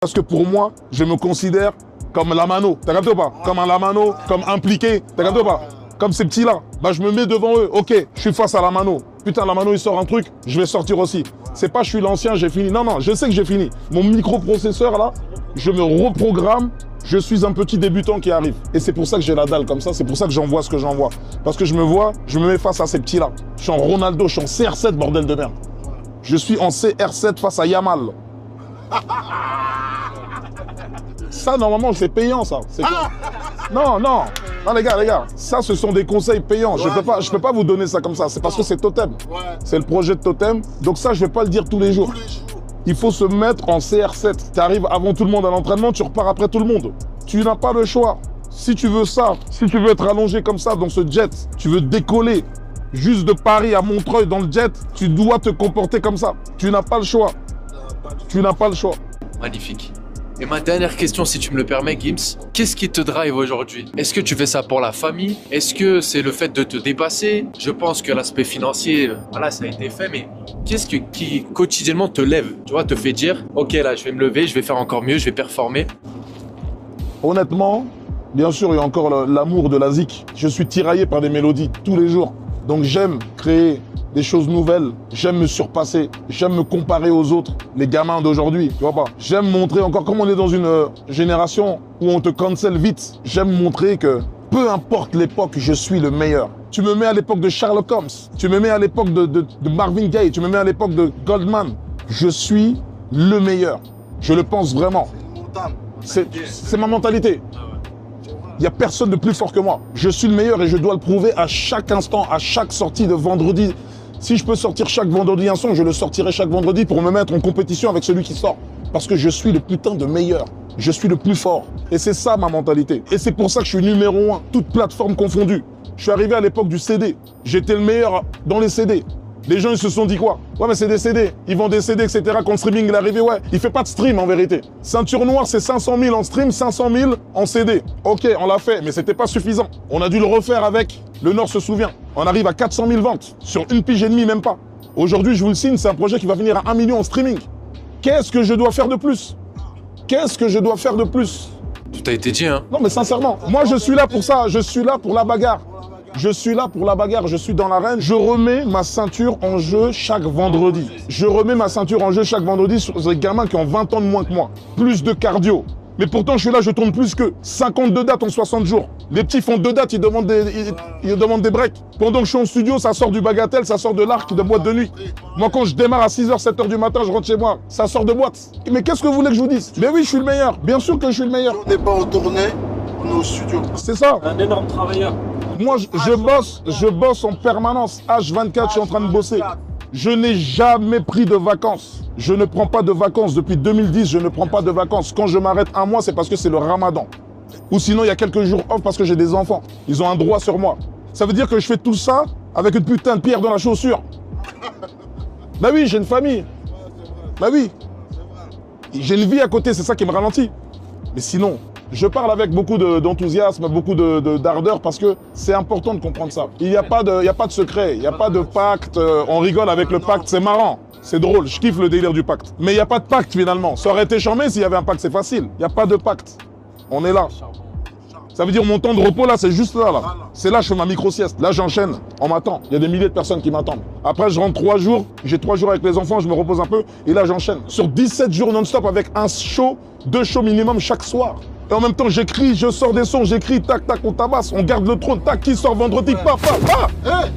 Parce que pour moi, je me considère comme la mano. T'as capté ou pas? Comme un Lamano, comme impliqué. T'as capté ou pas? Comme ces petits-là. Bah, je me mets devant eux. Ok, je suis face à la mano. Putain, la mano, il sort un truc, je vais sortir aussi. C'est pas je suis l'ancien, j'ai fini. Non, non, je sais que j'ai fini. Mon microprocesseur, là, je me reprogramme. Je suis un petit débutant qui arrive. Et c'est pour ça que j'ai la dalle comme ça. C'est pour ça que j'envoie ce que j'envoie. Parce que je me vois, je me mets face à ces petits-là. Je suis en Ronaldo, je suis en CR7, bordel de merde. Je suis en CR7 face à Yamal. Ça, normalement, c'est payant, ça. Non, non. Non, les gars, ça, ce sont des conseils payants. Je peux pas vous donner ça comme ça. C'est parce que c'est Totem. C'est le projet de Totem. Donc ça, je vais pas le dire tous les jours. Il faut se mettre en CR7. Tu arrives avant tout le monde à l'entraînement, tu repars après tout le monde. Tu n'as pas le choix. Si tu veux ça, si tu veux être allongé comme ça dans ce jet, tu veux décoller juste de Paris à Montreuil dans le jet, tu dois te comporter comme ça. Tu n'as pas le choix. Tu n'as pas le choix. Magnifique. Et ma dernière question, si tu me le permets, Gims, qu'est-ce qui te drive aujourd'hui? Est-ce que tu fais ça pour la famille? Est-ce que c'est le fait de te dépasser? Je pense que l'aspect financier, voilà, ça a été fait, mais qu'est-ce qui quotidiennement te lève, tu vois, te fait dire, ok, là, je vais me lever, je vais faire encore mieux, je vais performer? Honnêtement, bien sûr, il y a encore l'amour de la zik. Je suis tiraillé par des mélodies tous les jours. Donc j'aime créer des choses nouvelles, j'aime me surpasser, j'aime me comparer aux autres, les gamins d'aujourd'hui, tu vois pas. J'aime montrer encore, comme on est dans une génération où on te cancel vite, j'aime montrer que peu importe l'époque, je suis le meilleur. Tu me mets à l'époque de Sherlock Holmes, tu me mets à l'époque de Marvin Gaye, tu me mets à l'époque de Goldman, je suis le meilleur. Je le pense vraiment. C'est ma mentalité. Il n'y a personne de plus fort que moi. Je suis le meilleur et je dois le prouver à chaque instant, à chaque sortie de vendredi. Si je peux sortir chaque vendredi un son, je le sortirai chaque vendredi pour me mettre en compétition avec celui qui sort. Parce que je suis le putain de meilleur. Je suis le plus fort. Et c'est ça ma mentalité. Et c'est pour ça que je suis numéro 1, toutes plateformes confondues. Je suis arrivé à l'époque du CD. J'étais le meilleur dans les CD. Les gens, ils se sont dit quoi? Ouais, mais c'est des CD. Ils vendent des CD, etc. Quand le streaming est arrivé, ouais. Il fait pas de stream, en vérité. Ceinture noire, c'est 500 000 en stream, 500 000 en CD. Ok, on l'a fait, mais c'était pas suffisant. On a dû le refaire avec. Le Nord se souvient. On arrive à 400 000 ventes. Sur une pige et demie, même pas. Aujourd'hui, je vous le signe, c'est un projet qui va venir à 1 million en streaming. Qu'est-ce que je dois faire de plus? Qu'est-ce que je dois faire de plus? Tout a été dit, hein? Non, mais sincèrement, moi, je suis là pour ça. Je suis là pour la bagarre. Je suis là pour la bagarre, je suis dans l'arène. Je remets ma ceinture en jeu chaque vendredi. Je remets ma ceinture en jeu chaque vendredi sur des gamins qui ont 20 ans de moins que moi. Plus de cardio. Mais pourtant, je suis là, je tourne plus que 52 dates en 60 jours. Les petits font 2 dates, ils demandent des breaks. Pendant que je suis en studio, ça sort du bagatelle, ça sort de l'arc, de boîte de nuit. Moi, quand je démarre à 6h, 7h du matin, je rentre chez moi. Ça sort de boîte. Mais qu'est-ce que vous voulez que je vous dise? Mais oui, je suis le meilleur. Bien sûr que je suis le meilleur. On n'est pas en tournée, on est au studio. C'est ça. Un énorme travailleur. Moi, je bosse en permanence. H24, je suis en train de bosser. Je n'ai jamais pris de vacances. Je ne prends pas de vacances. Depuis 2010, je ne prends pas de vacances. Quand je m'arrête un mois, c'est parce que c'est le ramadan. Ou sinon, il y a quelques jours off parce que j'ai des enfants. Ils ont un droit sur moi. Ça veut dire que je fais tout ça avec une putain de pierre dans la chaussure. Bah oui, j'ai une famille. Bah oui. J'ai une vie à côté, c'est ça qui me ralentit. Mais sinon, je parle avec beaucoup d'enthousiasme, beaucoup d'ardeur parce que c'est important de comprendre ça. Il n'y a pas de secret, il n'y a pas de pacte. On rigole avec le pacte, c'est marrant, c'est drôle, je kiffe le délire du pacte. Mais il n'y a pas de pacte finalement. Ça aurait été charmé s'il y avait un pacte, c'est facile. Il n'y a pas de pacte. On est là. Ça veut dire mon temps de repos là, c'est juste là. C'est là, je fais ma micro-sieste. Là, j'enchaîne. On m'attend. Il y a des milliers de personnes qui m'attendent. Après, je rentre 3 jours. J'ai 3 jours avec les enfants, je me repose un peu. Et là, j'enchaîne. Sur 17 jours non-stop avec un show, 2 shows minimum chaque soir. Et en même temps, j'écris, je sors des sons, j'écris, tac, tac, on tabasse, on garde le trône, tac, qui sort vendredi, paf, paf, paf.